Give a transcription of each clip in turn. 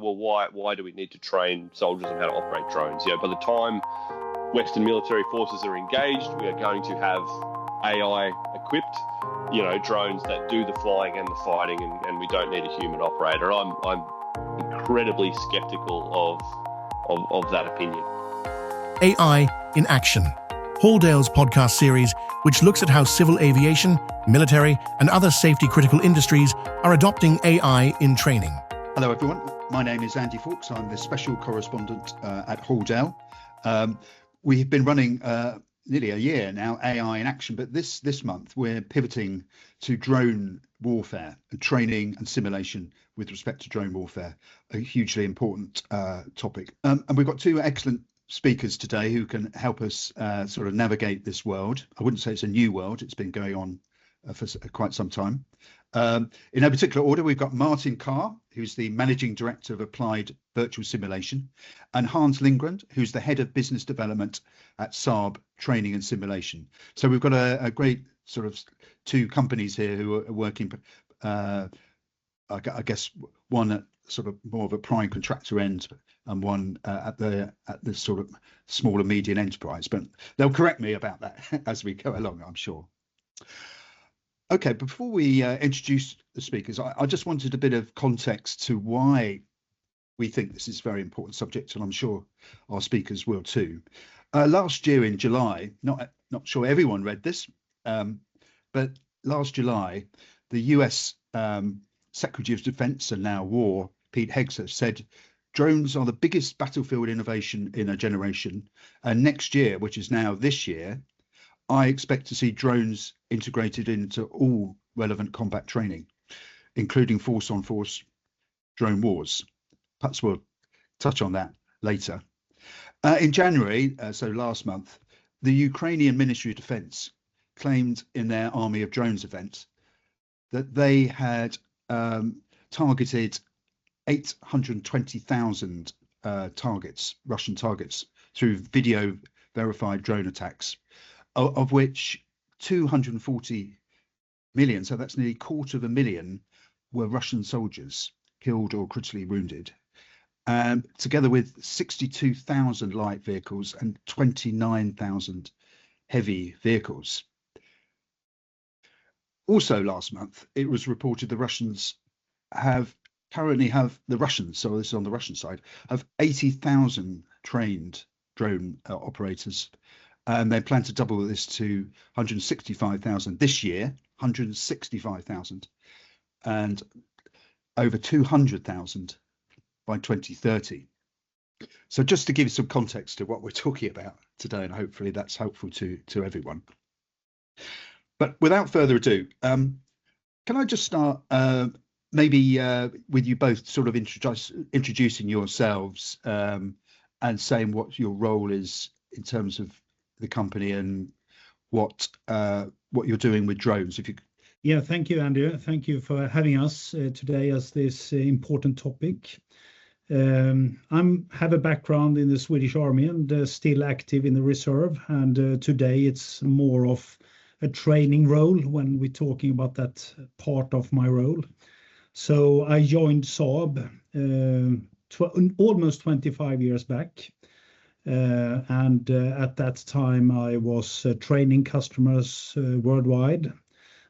well, why do we need to train soldiers on how to operate drones? By the time Western military forces are engaged, we are going to have AI equipped, drones that do the flying and the fighting, and we don't need a human operator. I'm incredibly skeptical of that opinion. AI in Action, Halldale's podcast series, which looks at how civil aviation, military, and other safety-critical industries are adopting AI in training. Hello, everyone. My name is Andy Fawkes. I'm the special correspondent at Halldale. We've been running nearly a year now, AI in Action, but this month we're pivoting to drone warfare, training and simulation with respect to drone warfare, a hugely important topic. And we've got two excellent speakers today who can help us sort of navigate this world. I wouldn't say it's a new world. It's been going on for quite some time. In no particular order, we've got Martin Carr, who's the Managing Director of Applied Virtual Simulation, and Hans Lindgren, who's the Head of Business Development at Saab Training and Simulation. So we've got a great sort of two companies here who are working, I guess, one at sort of more of a prime contractor end and one at the sort of small and medium enterprise. But they'll correct me about that as we go along, I'm sure. Okay, before we introduce the speakers, I just wanted a bit of context to why we think this is a very important subject, and I'm sure our speakers will too. Last year in July, not sure everyone read this, but last July, the US Secretary of Defense and now War, Pete Hegseth, said drones are the biggest battlefield innovation in a generation, and next year, which is now this year, I expect to see drones integrated into all relevant combat training, including force-on-force drone wars. Perhaps we'll touch on that later. In January, so last month, the Ukrainian Ministry of Defense claimed in their Army of Drones event that they had targeted 820,000 targets, Russian targets, through video verified drone attacks, of which 240 million, so that's nearly 250,000, were Russian soldiers killed or critically wounded, together with 62,000 light vehicles and 29,000 heavy vehicles. Also last month, it was reported the Russians currently have, so this is on the Russian side, have 80,000 trained drone operators. And they plan to double this to 165,000 this year, 165,000, and over 200,000 by 2030. So just to give you some context to what we're talking about today, and hopefully that's helpful to everyone. But without further ado, can I just start maybe with you both sort of introducing yourselves and saying what your role is in terms of the company and what you're doing with drones. If you Yeah, thank you, Andrew. Thank you for having us today as this important topic. I have a background in the Swedish Army and still active in the reserve, and today it's more of a training role when we're talking about that part of my role. So I joined Saab almost 25 years back. And at that time, I was training customers worldwide,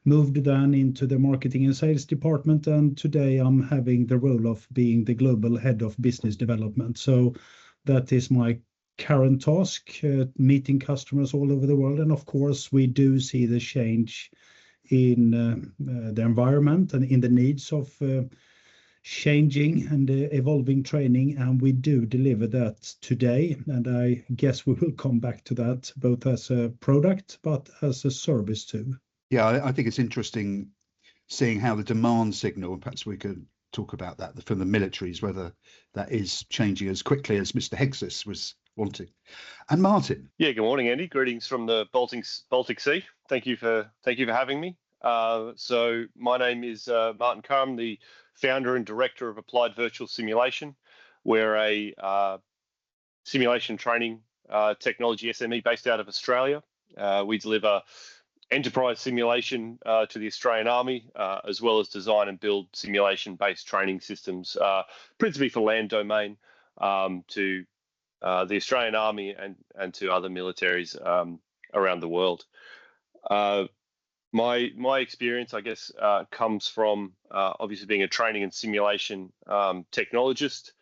moved then into the marketing and sales department, and today I'm having the role of being the global head of business development. So that is my current task, meeting customers all over the world. And of course, we do see the change in the environment and in the needs of changing and evolving training, and we do deliver that today, and I guess we will come back to that both as a product but as a service too. Yeah, I think it's interesting seeing how the demand signal, and perhaps we could talk about that from the militaries, whether that is changing as quickly as Mr. Hegseth was wanting. And Martin. Yeah, good morning, Andy. Greetings from the Baltic Sea. Thank you for having me. So my name is Martin Carr. I'm the founder and director of Applied Virtual Simulation. We're a simulation training technology SME based out of Australia. We deliver enterprise simulation to the Australian Army, as well as design and build simulation-based training systems, principally for land domain, to the Australian Army and to other militaries around the world. My experience, I guess, comes from obviously being a training and simulation technologist,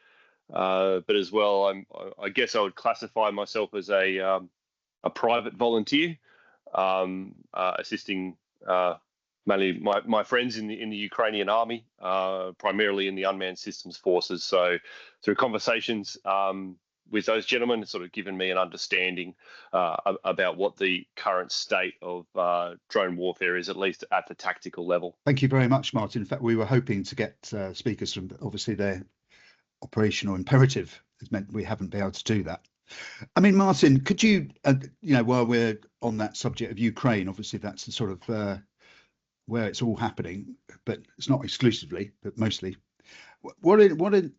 but as well, I guess I would classify myself as a private volunteer, assisting mainly my friends in the Ukrainian army, primarily in the unmanned systems forces. So through conversations with those gentlemen, it's sort of given me an understanding about what the current state of drone warfare is, at least at the tactical level. Thank you very much, Martin. In fact, we were hoping to get speakers from, obviously their operational imperative has meant we haven't been able to do that. I mean, Martin, could you, while we're on that subject of Ukraine, obviously that's the sort of where it's all happening, but it's not exclusively, but mostly. When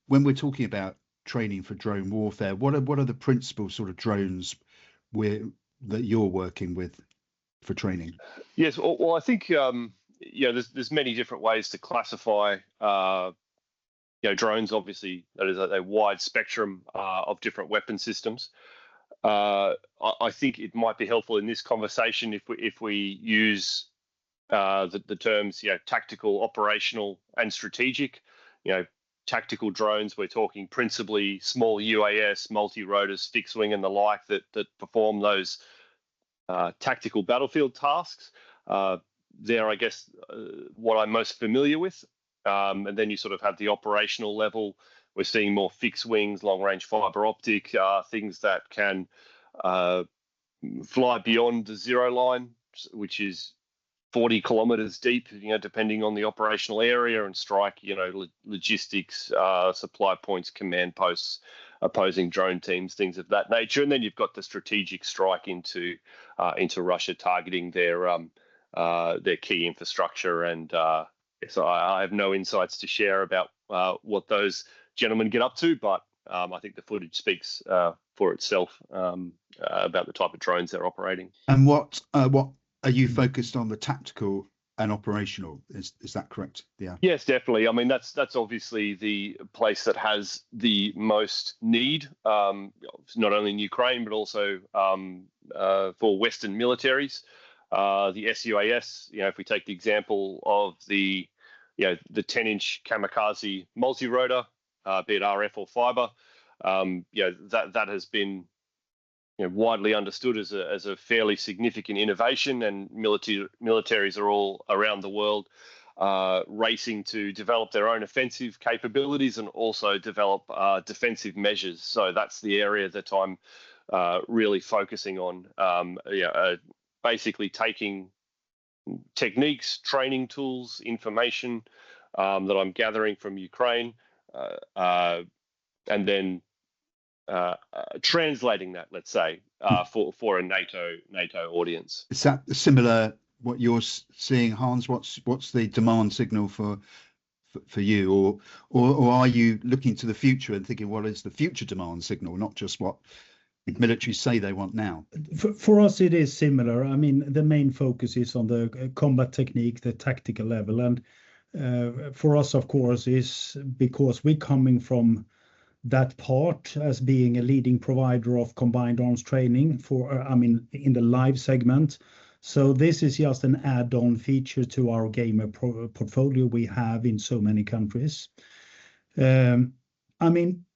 we're talking about training for drone warfare, what are the principal sort of drones that you're working with for training? Yes, well, I think there's many different ways to classify drones. Obviously, that is a wide spectrum of different weapon systems. I think it might be helpful in this conversation if we use the terms tactical, operational, and strategic. Tactical drones, we're talking principally small UAS, multi-rotors, fixed wing, and the like that perform those tactical battlefield tasks. They're, I guess, what I'm most familiar with. And then you sort of have the operational level. We're seeing more fixed wings, long-range fiber optic, things that can fly beyond the zero line, which is 40 kilometers deep, depending on the operational area, and strike, logistics, supply points, command posts, opposing drone teams, things of that nature. And then you've got the strategic strike into Russia, targeting their key infrastructure. And so I have no insights to share about what those gentlemen get up to, but I think the footage speaks for itself about the type of drones they're operating. And what are you focused on, the tactical and operational? Is that correct? Yeah. Yes, definitely. I mean, that's obviously the place that has the most need, not only in Ukraine but also for Western militaries. The SUAS, if we take the example of the 10-inch kamikaze multi-rotor, be it RF or fiber, that has been widely understood as a fairly significant innovation, and militaries are all around the world racing to develop their own offensive capabilities and also develop defensive measures. So that's the area that I'm really focusing on. Basically taking techniques, training tools, information that I'm gathering from Ukraine, and then translating that, let's say, for a NATO audience. Is that similar what you're seeing, Hans? What's the demand signal for you, or are you looking to the future and thinking what is the future demand signal, not just what militaries say they want now? For us, it is similar. I mean, the main focus is on the combat technique, the tactical level, and for us, of course, is because we're coming from that part as being a leading provider of combined arms training in the live segment. So this is just an add-on feature to our gamer portfolio we have in so many countries.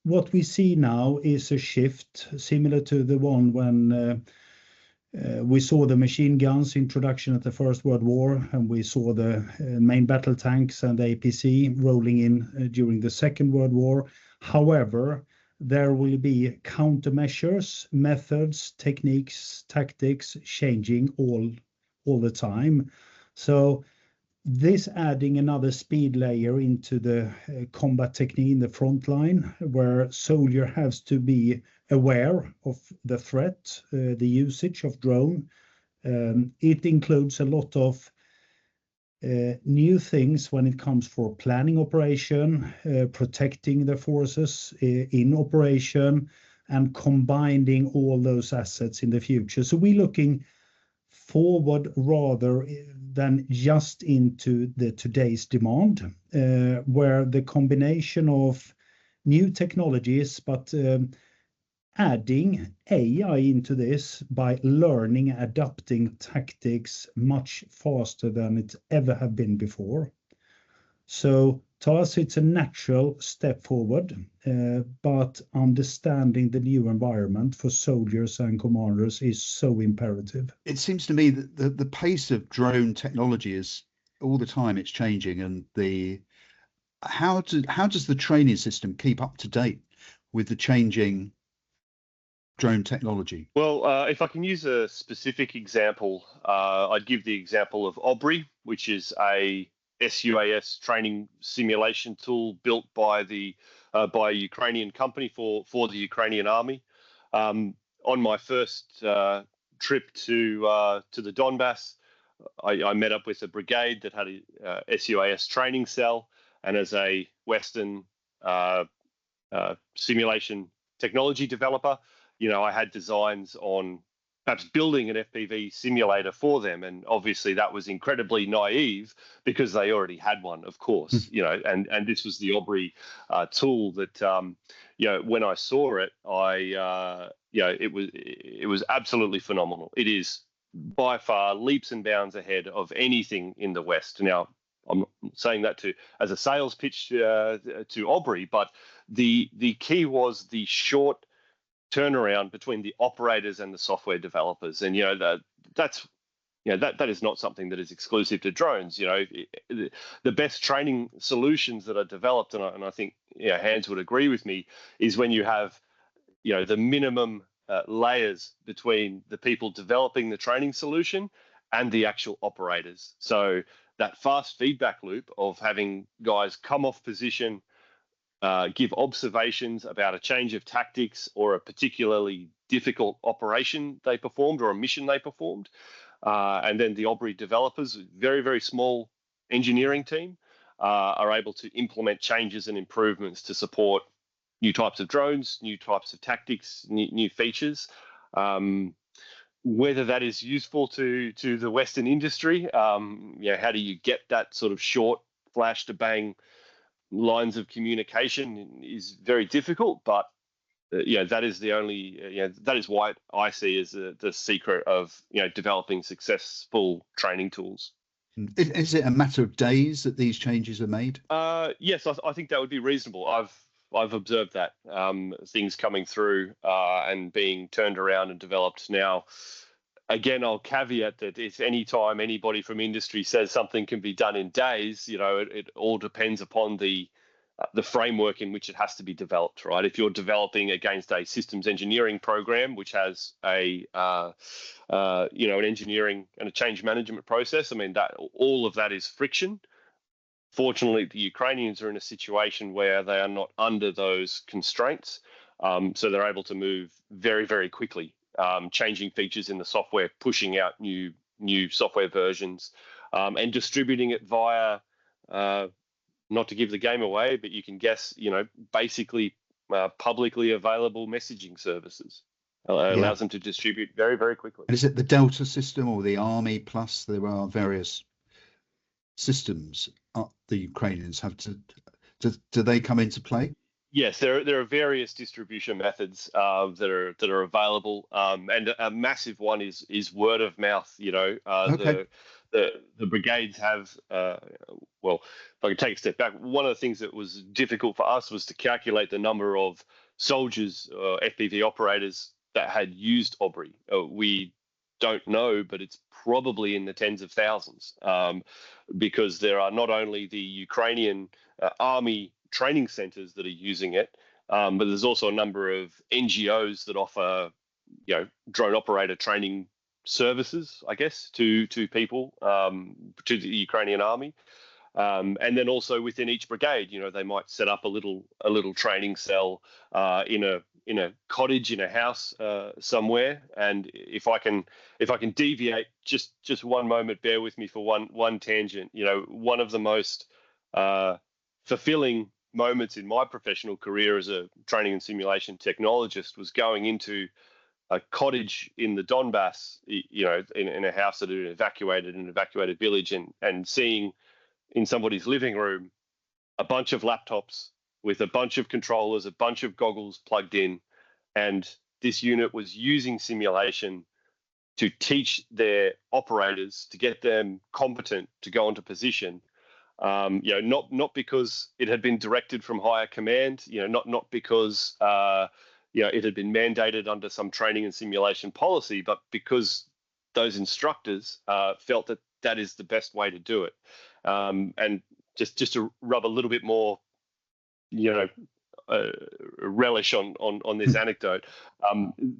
What we see now is a shift similar to the one when we saw the machine guns introduction at the First World War, and we saw the main battle tanks and the APC rolling in during the Second World War. However, there will be countermeasures, methods, techniques, tactics changing all the time. So this adding another speed layer into the combat technique in the front line, where soldier has to be aware of the threat, the usage of drone. It includes a lot of new things when it comes for planning operation, protecting the forces in operation, and combining all those assets in the future. So we're looking forward rather than just into the today's demand, where the combination of new technologies, but adding AI into this by learning, adapting tactics much faster than it ever have been before. So to us, it's a natural step forward, but understanding the new environment for soldiers and commanders is so imperative. It seems to me that the pace of drone technology is all the time it's changing, and how does the training system keep up to date with the changing drone technology? Well, if I can use a specific example, I'd give the example of Aubrey, which is a SUAS training simulation tool built by a Ukrainian company for the Ukrainian army. On my first trip to the Donbass, I met up with a brigade that had a SUAS training cell, and as a Western simulation technology developer, I had designs on perhaps building an FPV simulator for them. And obviously that was incredibly naive because they already had one, of course, and this was the Aubrey tool that, when I saw it, it was absolutely phenomenal. It is by far leaps and bounds ahead of anything in the West. Now, I'm not saying that as a sales pitch to Aubrey, but the key was the short turnaround between the operators and the software developers, and that is not something that is exclusive to drones. The best training solutions that are developed, and I think Hans would agree with me, is when you have the minimum layers between the people developing the training solution and the actual operators. So that fast feedback loop of having guys come off position, give observations about a change of tactics or a particularly difficult operation they performed or a mission they performed. And then the Aubrey developers, very, very small engineering team, are able to implement changes and improvements to support new types of drones, new types of tactics, new features. Whether that is useful to the Western industry, how do you get that sort of short flash to bang lines of communication is very difficult, but that is the only that is why I see as the secret of developing successful training tools. Is it a matter of days that these changes are made? Yes, I think that would be reasonable. I've observed that things coming through and being turned around and developed now. Again, I'll caveat that if any time anybody from industry says something can be done in days, it all depends upon the framework in which it has to be developed, right? If you're developing against a systems engineering program, which has an engineering and a change management process, that all of that is friction. Fortunately, the Ukrainians are in a situation where they are not under those constraints, so they're able to move very, very quickly. Changing features in the software, pushing out new software versions, and distributing it via, not to give the game away, but you can guess, basically publicly available messaging services. Allows them to distribute very, very quickly. And is it the Delta system or the Army Plus? There are various systems the Ukrainians have to. Do they come into play? Yes, there are various distribution methods that are available, and a massive one is word of mouth. Okay. The brigades have well, if I can take a step back, one of the things that was difficult for us was to calculate the number of soldiers, FPV operators that had used Aubrey. We don't know, but it's probably in the tens of thousands, because there are not only the Ukrainian army training centers that are using it, but there's also a number of NGOs that offer, drone operator training services, I guess, to people, to the Ukrainian army. And then also within each brigade, they might set up a little training cell in a cottage, in a house somewhere. And if I can deviate just one moment, bear with me for one tangent. One of the most fulfilling moments in my professional career as a training and simulation technologist was going into a cottage in the Donbass, in a house that had been an evacuated village, and seeing in somebody's living room a bunch of laptops with a bunch of controllers, a bunch of goggles plugged in, and this unit was using simulation to teach their operators, to get them competent to go into position. Not because it had been directed from higher command, not because it had been mandated under some training and simulation policy, but because those instructors felt that is the best way to do it. And just to rub a little bit more, relish on this anecdote.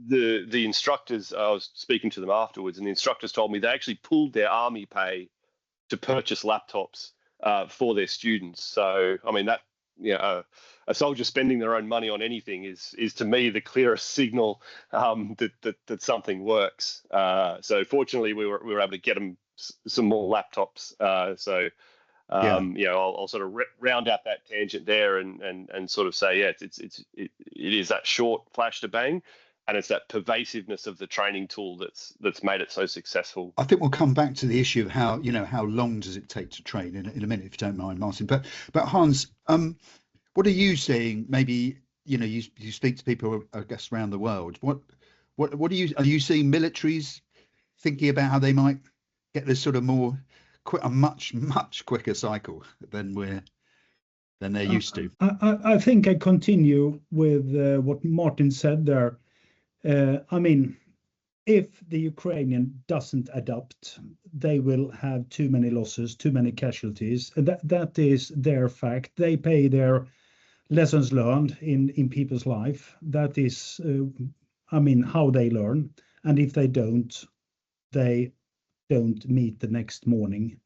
The instructors, I was speaking to them afterwards, and the instructors told me they actually pulled their army pay to purchase laptops for their students. So, I mean, that a soldier spending their own money on anything is to me the clearest signal that something works. So, fortunately, we were able to get them some more laptops. I'll sort of round out that tangent there and sort of say, it is that short flash to bang, and it's that pervasiveness of the training tool that's made it so successful. I think we'll come back to the issue of how long does it take to train in a minute, if you don't mind, Martin. But Hans, what are you seeing? Maybe you speak to people, I guess, around the world. What are you seeing militaries thinking about how they might get this sort of a much quicker cycle than they're used to? I think I continue with what Martin said there. I mean, if the Ukrainian doesn't adapt, they will have too many losses, too many casualties. That is their fact. They pay their lessons learned in people's life. That is, how they learn. And if they don't meet the next morning.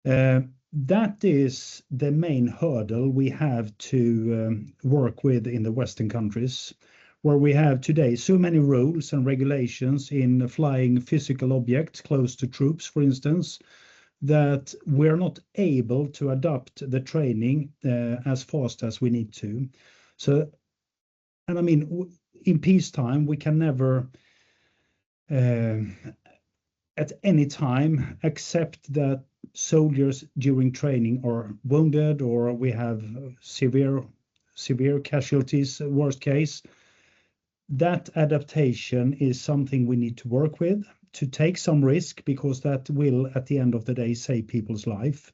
That is the main hurdle we have to work with in the Western countries, where we have today so many rules and regulations in flying physical objects close to troops, for instance, that we're not able to adapt the training as fast as we need to. So, and I mean, in peacetime, we can never at any time accept that soldiers during training are wounded or we have severe casualties, worst case. That adaptation is something we need to work with, to take some risk, because that will, at the end of the day, save people's life.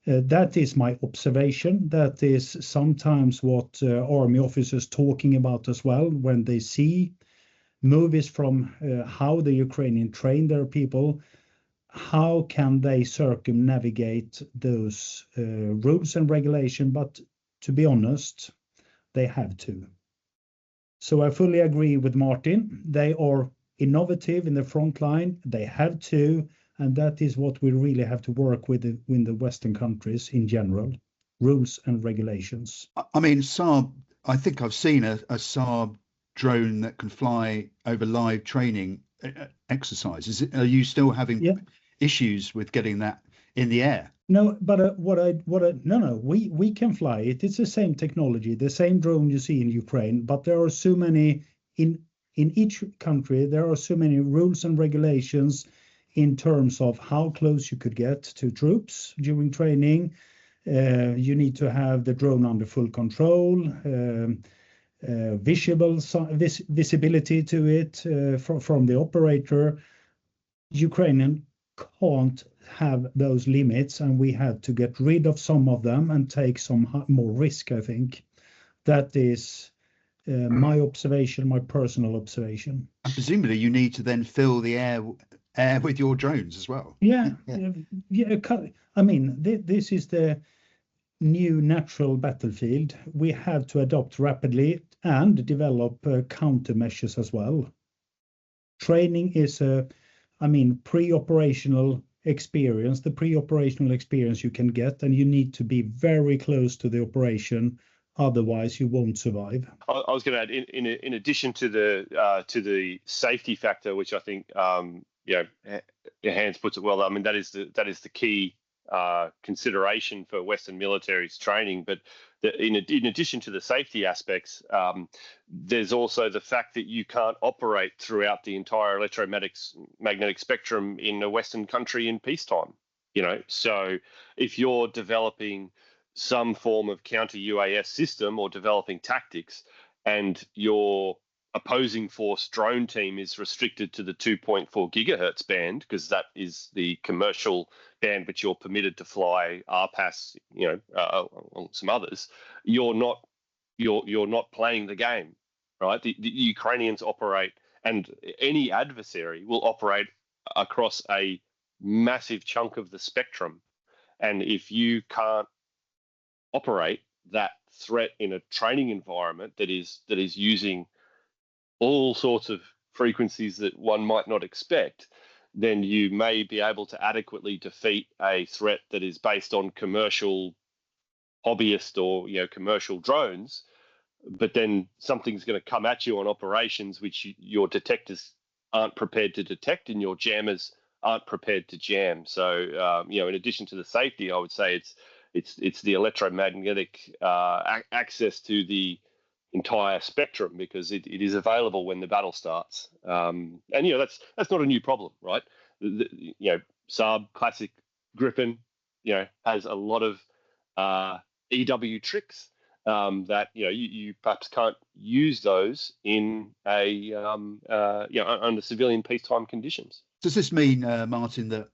That is my observation. That is sometimes what army officers talking about as well when they see movies from how the Ukrainian train their people. How can they circumnavigate those rules and regulation? But to be honest, they have to. So I fully agree with Martin. They are innovative in the front line. They have to, and that is what we really have to work with in the Western countries in general, rules and regulations. I mean, Saab, I think I've seen a Saab drone that can fly over live training exercises. Are you still having issues with getting that in the air? No, but we can fly it. It's the same technology, the same drone you see in Ukraine, but there are so many in each country. There are so many rules and regulations in terms of how close you could get to troops during training. You need to have the drone under full control, visibility to it from the operator. Ukrainian can't have those limits, and we had to get rid of some of them and take some more risk, I think. That is my observation, my personal observation. And presumably you need to then fill the air with your drones as well. Yeah. I mean, this is the new natural battlefield. We have to adopt rapidly and develop countermeasures as well. Training is pre-operational experience, the pre-operational experience you can get, and you need to be very close to the operation, otherwise you won't survive. I was going to add, in addition to the safety factor, which I think Hans puts it well. I mean, that is the key consideration for Western military's training, but in addition to the safety aspects, there's also the fact that you can't operate throughout the entire electromagnetic spectrum in a Western country in peacetime. So if you're developing some form of counter UAS system or developing tactics, and your opposing force drone team is restricted to the 2.4 gigahertz band, because that is the commercial band which you're permitted to fly RPAS, some others, you're not playing the game, right? The Ukrainians operate, and any adversary will operate across a massive chunk of the spectrum, and if you can't operate that threat in a training environment that is using all sorts of frequencies that one might not expect, then you may be able to adequately defeat a threat that is based on commercial hobbyist or commercial drones. But then something's going to come at you on operations which your detectors aren't prepared to detect and your jammers aren't prepared to jam. So in addition to the safety, I would say it's the electromagnetic access to the entire spectrum, because it is available when the battle starts. And that's not a new problem, right? Saab classic Gripen, has a lot of EW tricks that you perhaps can't use those in under civilian peacetime conditions. Does this mean, Martin, that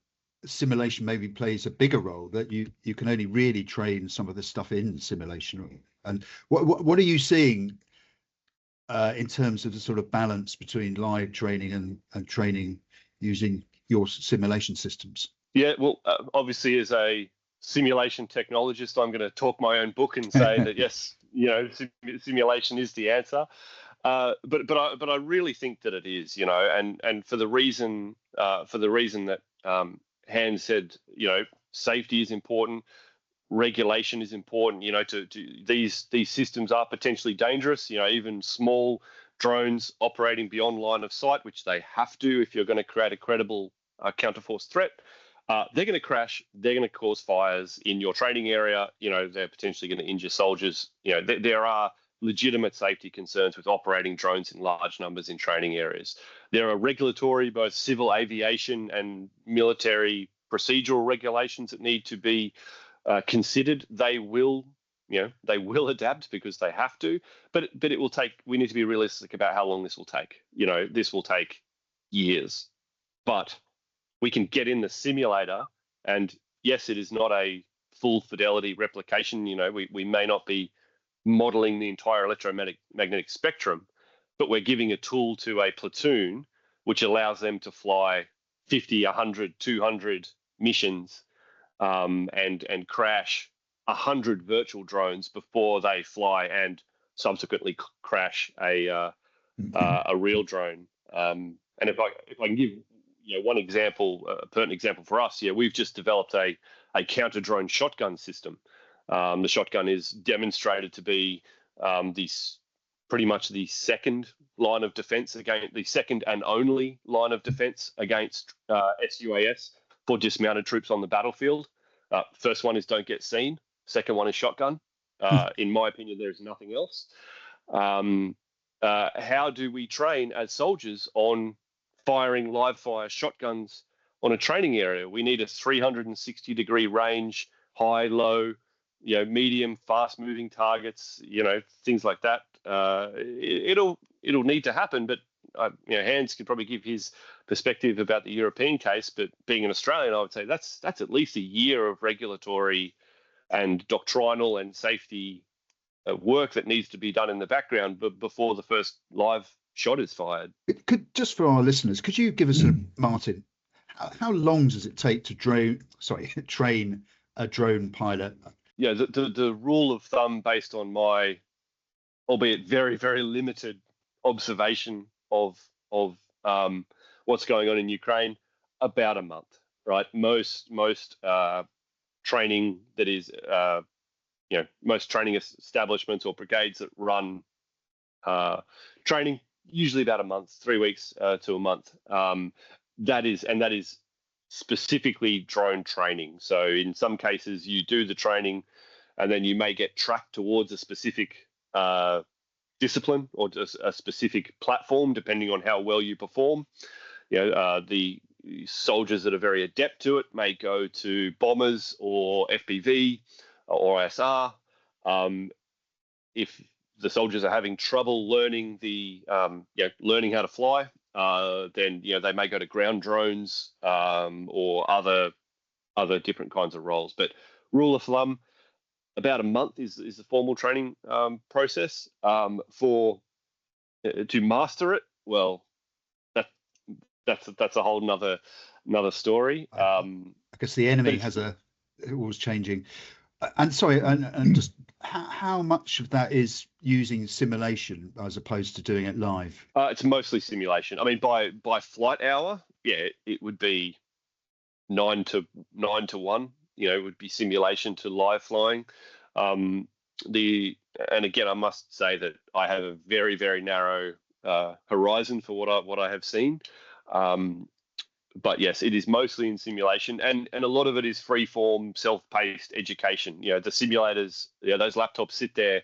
simulation maybe plays a bigger role, that you can only really train some of this stuff in simulation? And what are you seeing in terms of the sort of balance between live training and training using your simulation systems? Yeah, well, obviously as a simulation technologist, I'm going to talk my own book and say that yes, simulation is the answer. But I really think that it is, and for the reason that Hans said, safety is important, regulation is important. To these systems are potentially dangerous. Even small drones operating beyond line of sight, which they have to if you're going to create a credible counterforce threat. They're going to crash. They're going to cause fires in your training area. They're potentially going to injure soldiers. There are legitimate safety concerns with operating drones in large numbers in training areas. There are regulatory, both civil aviation and military procedural regulations that need to be considered. They will adapt because they have to, but it will take. We need to be realistic about how long this will take. This will take years, but we can get in the simulator, and yes, it is not a full fidelity replication. We may not be modeling the entire electromagnetic spectrum, but we're giving a tool to a platoon which allows them to fly 50, 100, 200 missions and crash 100 virtual drones before they fly and subsequently crash a real drone. And if I can give one example, a pertinent example for us, we've just developed a counter drone shotgun system. The shotgun is demonstrated to be pretty much the second line of defense against the second and only line of defense against SUAS for dismounted troops on the battlefield. First one is don't get seen. Second one is shotgun. In my opinion, there's nothing else. How do we train as soldiers on firing live fire shotguns on a training area? We need a 360-degree range, high, low, medium, fast-moving targets, things like that. It'll need to happen, but Hans could probably give his perspective about the European case. But being an Australian, I would say that's at least a year of regulatory and doctrinal and safety work that needs to be done in the background before the first live shot is fired. Just for our listeners, could you give us Martin, how long does it take to train a drone pilot? Yeah, the rule of thumb based on my, albeit very, very limited observation of what's going on in Ukraine, about a month, right? Most training that is, most training establishments or brigades that run training, usually about a month, 3 weeks to a month. That is specifically drone training. So in some cases you do the training and then you may get tracked towards a specific discipline or just a specific platform, depending on how well you perform. The soldiers that are very adept to it may go to bombers or FPV or ISR. If the soldiers are having trouble learning learning how to fly, then they may go to ground drones or other different kinds of roles. But rule of thumb, about a month is the formal training process. To master it, well, that's a whole another story. I guess the enemy was changing. And sorry, and just how much of that is using simulation as opposed to doing it live? It's mostly simulation. I mean, by flight hour, it would be 9 to 1. It would be simulation to live flying. And again, I must say that I have a very, very narrow horizon for what I have seen. But yes, it is mostly in simulation, and a lot of it is free-form, self-paced education. The simulators, those laptops sit there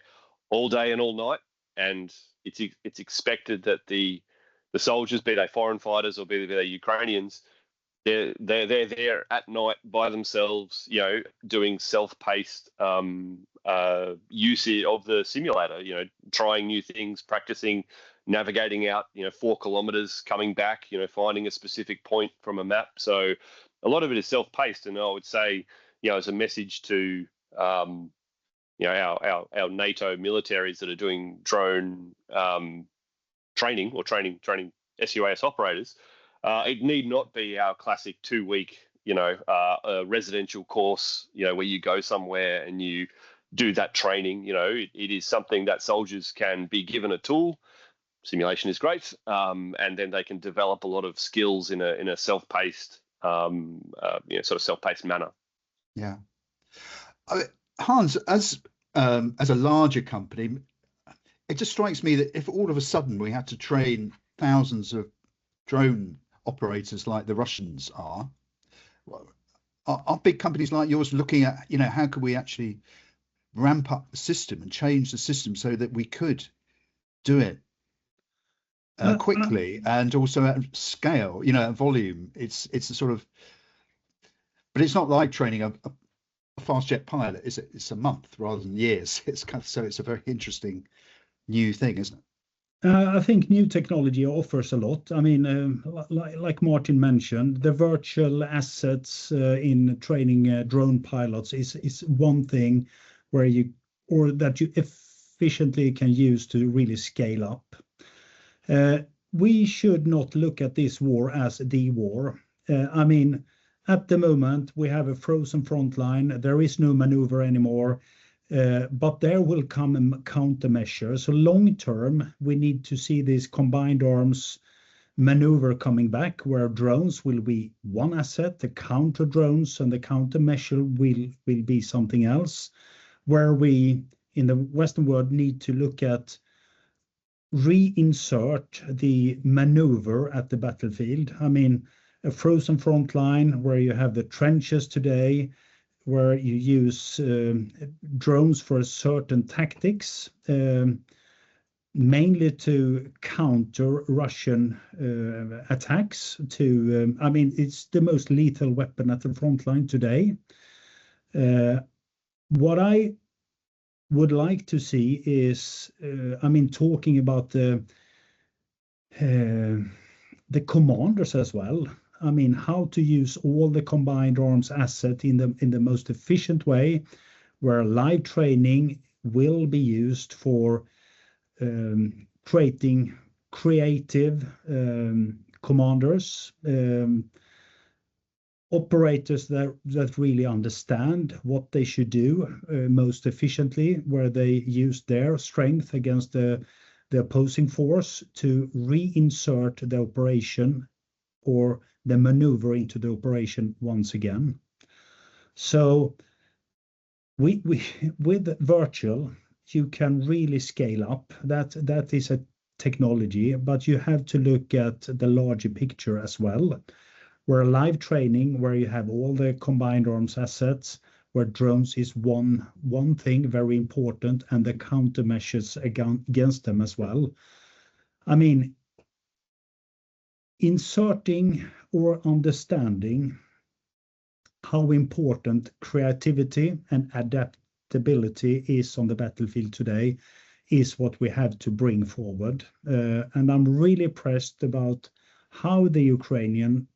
all day and all night, and it's expected that the soldiers, be they foreign fighters or be they Ukrainians, they're there at night by themselves, doing self-paced usage of the simulator, trying new things, practicing navigating out, 4 kilometers, coming back, finding a specific point from a map. So a lot of it is self-paced, and I would say, as a message to, our NATO militaries that are doing drone training SUAS operators, it need not be our classic 2-week, residential course, where you go somewhere and you do that training. It is something that soldiers can be given a tool. Simulation is great, and then they can develop a lot of skills in a self-paced, sort of self-paced manner. Yeah, Hans, as a larger company, it just strikes me that if all of a sudden we had to train thousands of drone operators like the Russians are big companies like yours looking at, how could we actually ramp up the system and change the system so that we could do it quickly and also at scale, at volume. It's a sort of, but it's not like training a fast jet pilot, is it? It's a month rather than years. So it's a very interesting new thing, isn't it? I think new technology offers a lot. I mean, like Martin mentioned, the virtual assets in training drone pilots is one thing that you efficiently can use to really scale up. We should not look at this war as the war. I mean, at the moment, we have a frozen front line. There is no maneuver anymore, but there will come a countermeasure. So long term, we need to see this combined arms maneuver coming back, where drones will be one asset, the counter drones and the countermeasure will be something else, where we in the Western world need to look at reinsert the maneuver at the battlefield. I mean, a frozen front line where you have the trenches today, where you use drones for certain tactics, mainly to counter Russian attacks. I mean, it's the most lethal weapon at the front line today. What I would like to see is, talking about the commanders as well. I mean, how to use all the combined arms asset in the most efficient way, where live training will be used for creating creative commanders, operators that really understand what they should do most efficiently, where they use their strength against the opposing force to reinsert the operation or the maneuver into the operation once again. So with virtual, you can really scale up. That is a technology, but you have to look at the larger picture as well, where live training, where you have all the combined arms assets, where drones is one thing very important, and the countermeasures against them as well. I mean, inserting or understanding how important creativity and adaptability is on the battlefield today is what we have to bring forward. And I'm really impressed about how the Ukrainian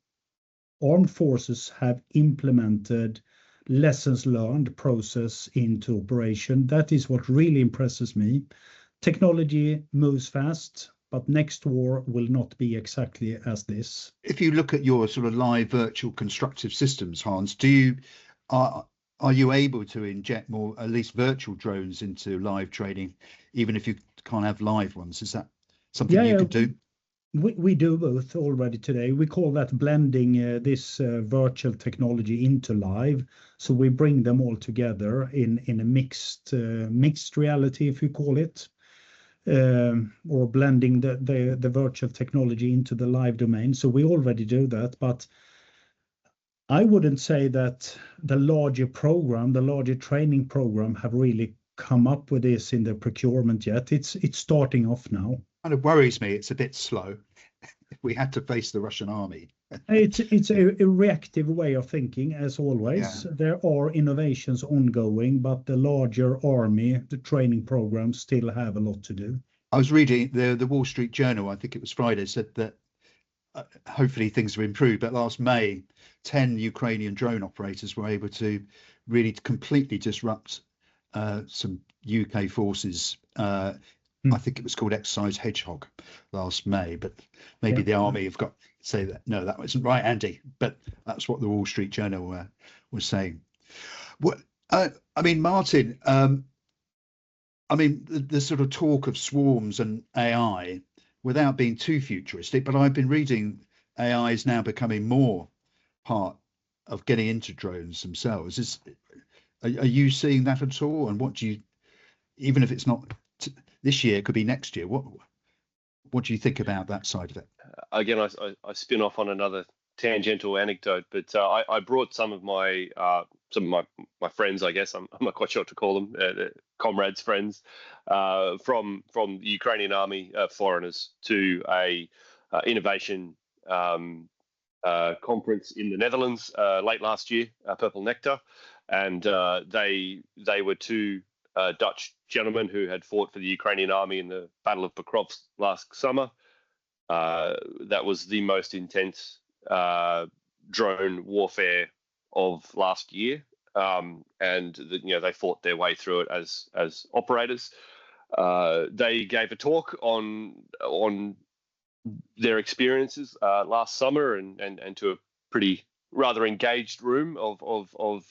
armed forces have implemented lessons learned process into operation. That is what really impresses me. Technology moves fast, but next war will not be exactly as this. If you look at your sort of live virtual constructive systems, Hans, are you able to inject more, at least virtual drones into live training, even if you can't have live ones? Is that something you could do? We do both already today. We call that blending this virtual technology into live. So we bring them all together in a mixed reality, if you call it, or blending the virtual technology into the live domain. So we already do that, but I wouldn't say that the larger training program have really come up with this in the procurement yet. It's starting off now. Kind of worries me. It's a bit slow. We had to face the Russian army. It's a reactive way of thinking, as always. Yeah. There are innovations ongoing, but the larger army, the training programs still have a lot to do. I was reading the Wall Street Journal, I think it was Friday, said that hopefully things have improved, but last May, 10 Ukrainian drone operators were able to really completely disrupt some UK forces. I think it was called Exercise Hedgehog last May, but maybe the army have got to say that. No, that wasn't right, Andy, but that's what the Wall Street Journal was saying. What I mean, Martin, I mean, the sort of talk of swarms and AI, without being too futuristic, but I've been reading AI is now becoming more part of getting into drones themselves. Are you seeing that at all? And what do you, even if it's not this year, it could be next year, what do you think about that side of it? Again, I spin off on another tangential anecdote, but I brought some of my friends, I guess I'm not quite sure what to call them, comrades, friends, from the Ukrainian army, foreigners, to a innovation conference in the Netherlands late last year, Purple Nectar, and they were two Dutch gentlemen who had fought for the Ukrainian army in the Battle of Pokrovsk last summer. That was the most intense drone warfare of last year, and they fought their way through it as operators. They gave a talk on their experiences last summer and to a pretty rather engaged room of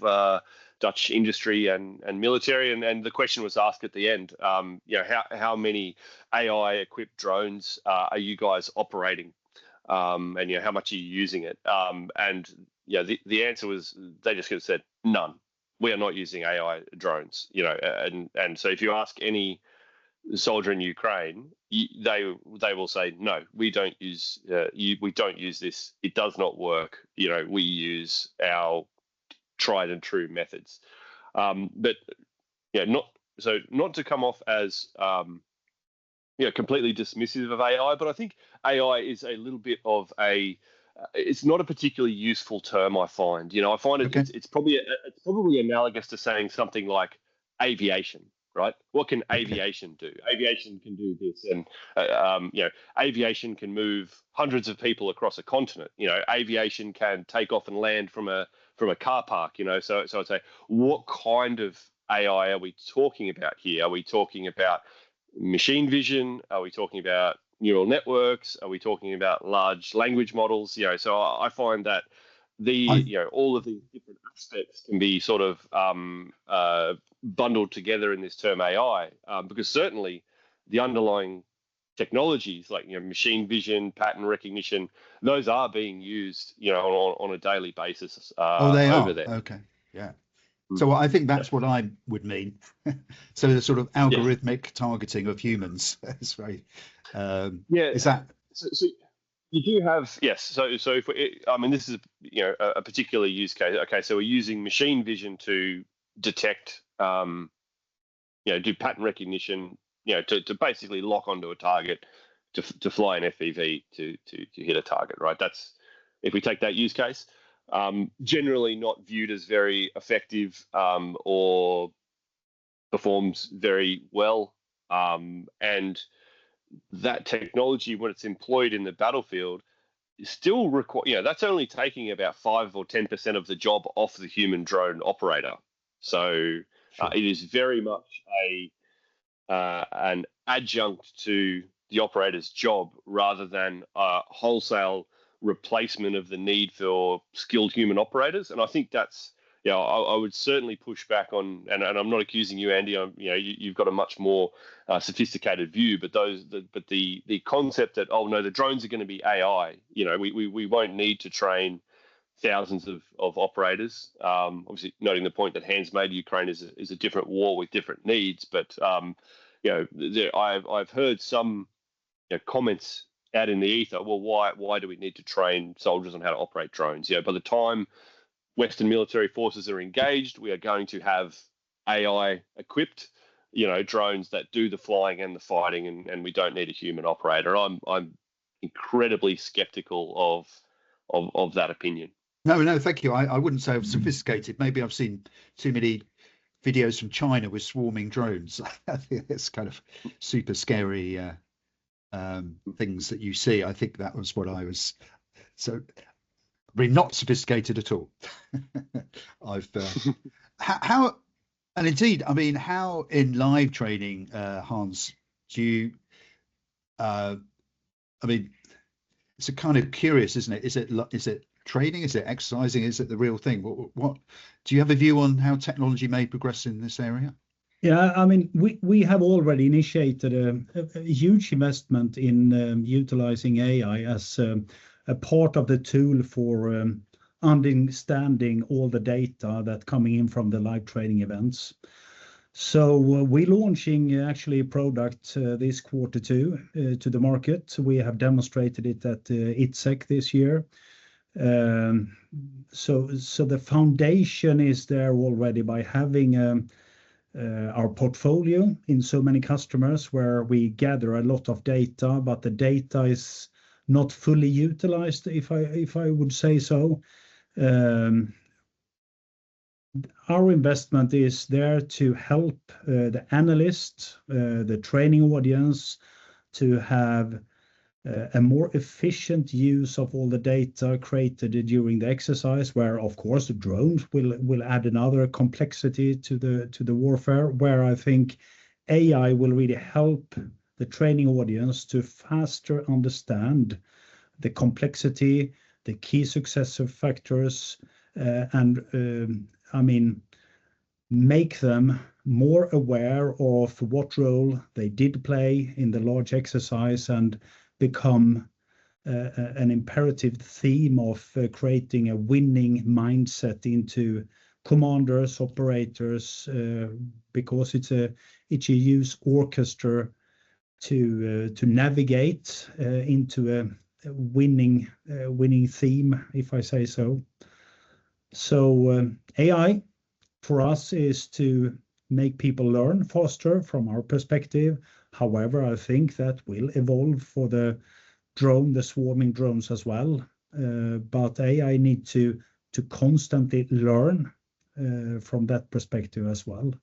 Dutch industry and military, and the question was asked at the end, how many AI equipped drones are you guys operating, and how much are you using it? And the answer was, they just could have said none. We are not using AI drones, and so if you ask any soldier in Ukraine, they will say no, we don't use this. It does not work. We use our tried and true methods. But not to come off as completely dismissive of AI, but I think AI is a little bit of it's not a particularly useful term, I find. I find it's probably analogous to saying something like aviation. Right? What can aviation do? Aviation can do this, and aviation can move hundreds of people across a continent. Aviation can take off and land from a car park. So I'd say, what kind of AI are we talking about here? Are we talking about machine vision? Are we talking about neural networks? Are we talking about large language models? So I find that all of these different aspects can be sort of bundled together in this term AI, because certainly the underlying technologies like machine vision, pattern recognition, those are being used on a daily basis. They over are there. Okay, yeah. So I think that's what I would mean. So the sort of algorithmic targeting of humans. It's very Is that so? You do have, yes. So if this is a particular use case. Okay, so we're using machine vision to detect, do pattern recognition, to basically lock onto a target, to fly an FPV to hit a target, right? That's, if we take that use case, generally not viewed as very effective, or performs very well. And that technology, when it's employed in the battlefield, still require, that's only taking about 5 or 10% of the job off the human drone operator. So it is very much an adjunct to the operator's job, rather than a wholesale replacement of the need for skilled human operators. And I think that's, I would certainly push back on, and I'm not accusing you, Andy. You've got a much more sophisticated view, but the concept that, oh no, the drones are going to be AI. We won't need to train thousands of operators. Obviously, noting the point that Hands-Made Ukraine is a different war with different needs, but I've heard some comments out in the ether. Well, why do we need to train soldiers on how to operate drones? By the time Western military forces are engaged, we are going to have AI equipped, drones that do the flying and the fighting, and we don't need a human operator. I'm incredibly skeptical of that opinion. No, thank you. I wouldn't say I'm sophisticated. Maybe I've seen too many videos from China with swarming drones. I think it's kind of super scary things that you see. I think that was what I was. So, really not sophisticated at all. How, and indeed, I mean, how in live training, Hans, do you? I mean, it's a kind of curious, isn't it? Is it training? Is it exercising? Is it the real thing? What do you have a view on how technology may progress in this area? Yeah, I mean, we have already initiated a huge investment in utilizing AI as a part of the tool for understanding all the data that coming in from the live training events. So we're launching actually a product this quarter to the market. We have demonstrated it at ITSEC this year. So the foundation is there already by having our portfolio in so many customers, where we gather a lot of data, but the data is not fully utilized, if I would say so. Our investment is there to help the analyst, the training audience, to have a more efficient use of all the data created during the exercise, where of course the drones will add another complexity to the warfare, where I think AI will really help the training audience to faster understand the complexity, the key success factors, and I mean, make them more aware of what role they did play in the large exercise, and become an imperative theme of creating a winning mindset into commanders, operators, because it's a use orchestra to navigate into a winning theme, if I say so. So AI for us is to make people learn faster from our perspective. However, I think that will evolve for the swarming drones as well. But AI need to constantly learn from that perspective as well.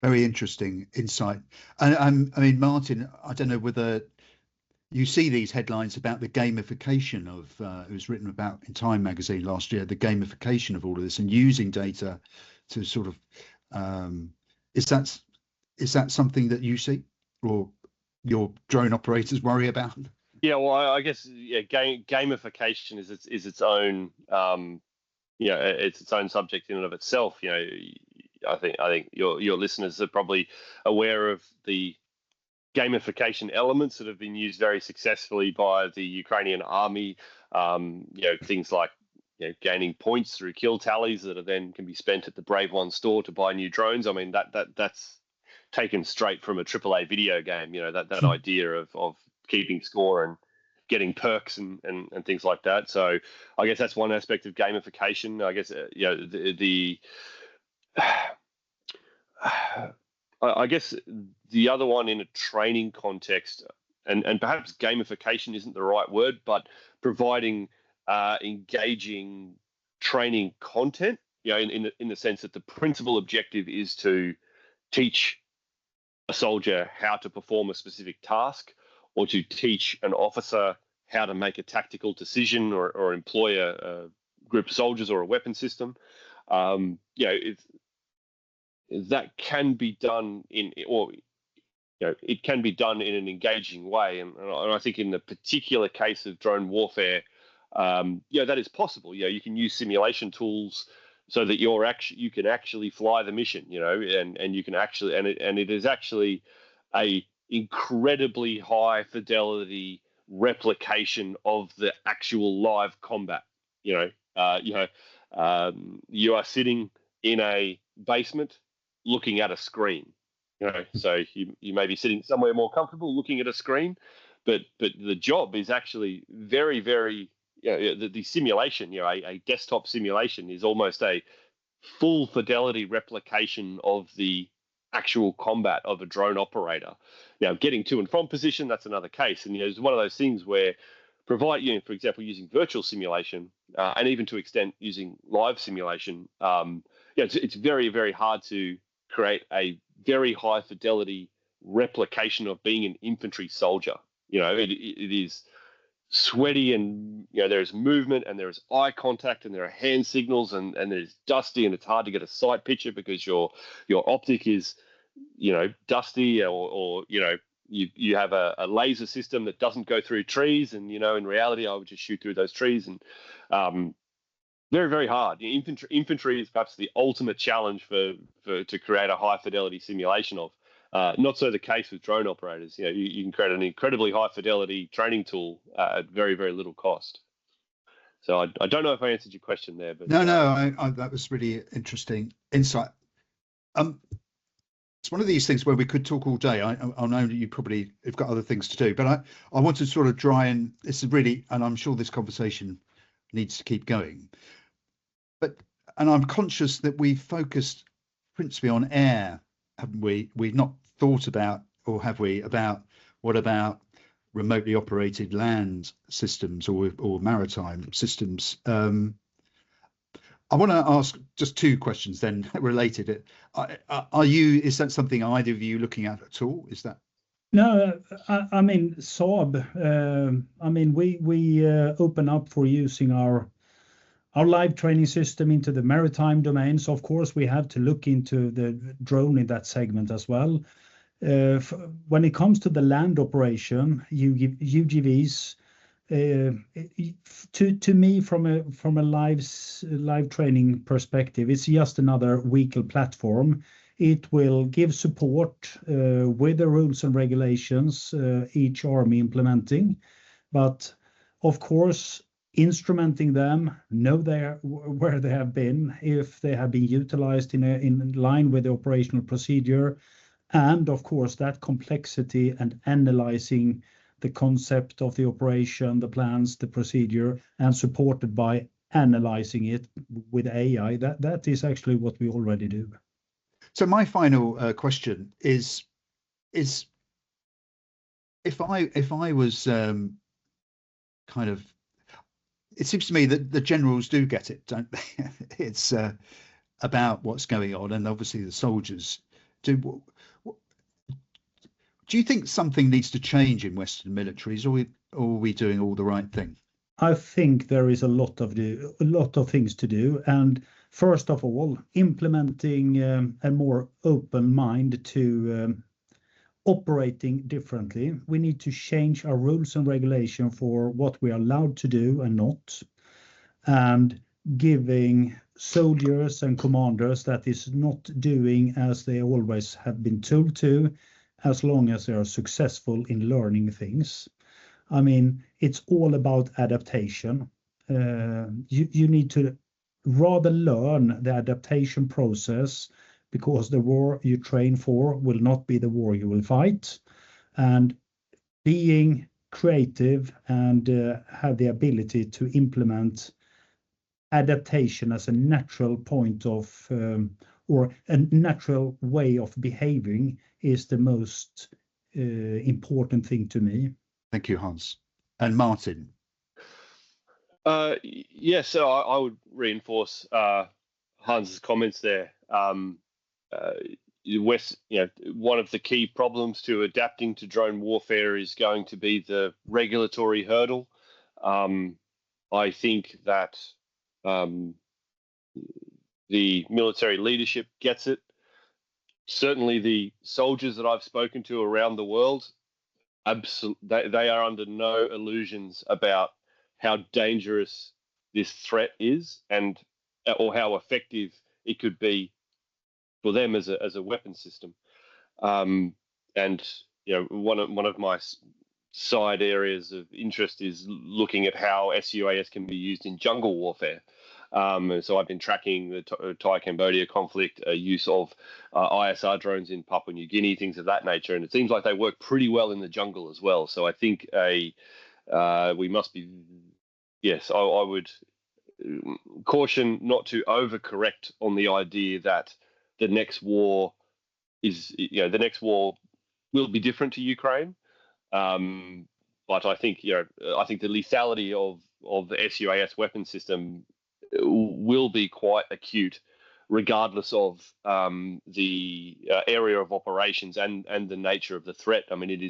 Very interesting insight. And I mean, Martin, I don't know whether you see these headlines about the gamification of, it was written about in Time magazine last year, the gamification of all of this and using data to sort of, is that something that you see or your drone operators worry about? Yeah, well, I guess gamification is its own, it's its own subject in and of itself. I think your listeners are probably aware of the gamification elements that have been used very successfully by the Ukrainian army. Things like gaining points through kill tallies that are then can be spent at the Brave One store to buy new drones. I mean that's taken straight from a AAA video game. That idea of keeping score and getting perks and things like that. So I guess that's one aspect of gamification. I guess I guess the other one in a training context, and perhaps gamification isn't the right word, but providing engaging training content, in the sense that the principal objective is to teach a soldier how to perform a specific task, or to teach an officer how to make a tactical decision, or employ a group of soldiers or a weapon system. That can be done it can be done in an engaging way. And I think in the particular case of drone warfare, that is possible. You can use simulation tools so that you can actually fly the mission, and you can actually, and it is actually a incredibly high fidelity replication of the actual live combat. You are sitting in a basement looking at a screen, so you may be sitting somewhere more comfortable looking at a screen, but the job is actually very, very, the simulation, a desktop simulation is almost a full fidelity replication of the actual combat of a drone operator. Now, getting to and from position, that's another case. And it's one of those things where for example, using virtual simulation, and even to extent using live simulation, it's very, very hard to create a very high fidelity replication of being an infantry soldier. It is sweaty, and there is movement, and there is eye contact, and there are hand signals, and there's dusty, and it's hard to get a sight picture because your optic is dusty, or you have a laser system that doesn't go through trees, and in reality I would just shoot through those trees. And very, very hard. Infantry is perhaps the ultimate challenge to create a high fidelity simulation of. Not so the case with drone operators. You can create an incredibly high fidelity training tool at very, very little cost. So I don't know if I answered your question there, but no, that was really interesting insight. It's one of these things where we could talk all day. I know that you probably have got other things to do, but I want to sort of try and this is really, and I'm sure this conversation needs to keep going. And I'm conscious that we've focused principally on air, haven't we? We've not thought about, or have we, about what about remotely operated land systems or maritime systems? I want to ask just two questions then related. Is that something either of you looking at all? Is that? No, I mean, Saab, we open up for using our live training system into the maritime domain. So of course we have to look into the drone in that segment as well. When it comes to the land operation, UGVs, to me from a live training perspective, it's just another vehicle platform. It will give support with the rules and regulations each army implementing, but of course instrumenting them, know where they have been, if they have been utilized in line with the operational procedure, and of course that complexity and analyzing the concept of the operation, the plans, the procedure, and supported by analyzing it with AI. That is actually what we already do. So my final question is if I was kind of, it seems to me that the generals do get it, don't they? It's about what's going on, and obviously the soldiers do. Do you think something needs to change in Western militaries, or are we doing all the right thing? I think there is a lot of things to do, and first of all, implementing a more open mind to operating differently. We need to change our rules and regulation for what we are allowed to do and not, and giving soldiers and commanders that is not doing as they always have been told to, as long as they are successful in learning things. I mean, it's all about adaptation. You need to rather learn the adaptation process, because the war you train for will not be the war you will fight. And being creative and have the ability to implement adaptation as a natural point of or a natural way of behaving is the most important thing to me. Thank you, Hans. And Martin. Yeah, so I would reinforce Hans's comments there. West, one of the key problems to adapting to drone warfare is going to be the regulatory hurdle. I think that the military leadership gets it. Certainly, the soldiers that I've spoken to around the world, they are under no illusions about how dangerous this threat is, or how effective it could be for them as a weapon system. And one of my side areas of interest is looking at how SUAS can be used in jungle warfare. So I've been tracking the Thai-Cambodia conflict, use of ISR drones in Papua New Guinea, things of that nature, and it seems like they work pretty well in the jungle as well. So I think we must be, yes, I would caution not to overcorrect on the idea that the next war will be different to Ukraine. But I think the lethality of the SUAS weapon system will be quite acute, regardless of the area of operations and the nature of the threat. I mean, it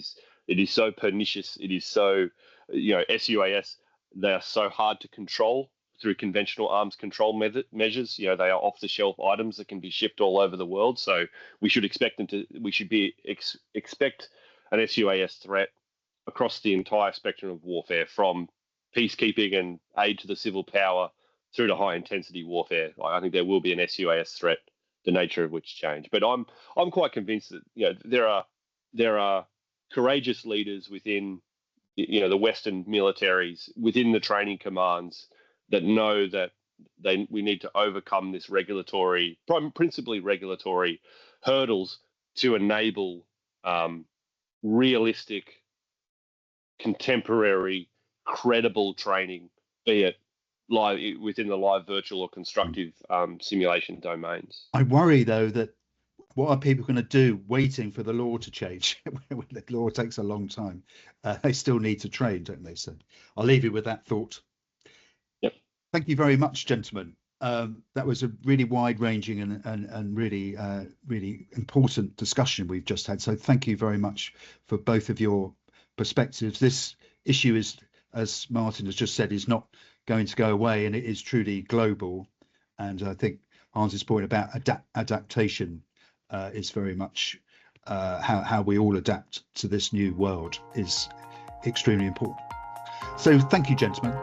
is so pernicious. It is so, SUAS, they are so hard to control through conventional arms control measures. They are off-the-shelf items that can be shipped all over the world. So we should expect expect an SUAS threat across the entire spectrum of warfare, from peacekeeping and aid to the civil power through to high-intensity warfare. I think there will be an SUAS threat, the nature of which change. But I'm quite convinced that there are courageous leaders within the Western militaries, within the training commands, that know that we need to overcome this principally regulatory hurdles to enable realistic, contemporary, credible training, be it live within the live, virtual, or constructive simulation domains. I worry, though, that what are people going to do waiting for the law to change? The law takes a long time. They still need to train, don't they? So I'll leave you with that thought. Yep. Thank you very much, gentlemen. That was a really wide-ranging and really important discussion we've just had. So thank you very much for both of your perspectives. This issue is, as Martin has just said, is not going to go away, and it is truly global. And I think Hans's point about adaptation is very much how we all adapt to this new world is extremely important. So thank you, gentlemen.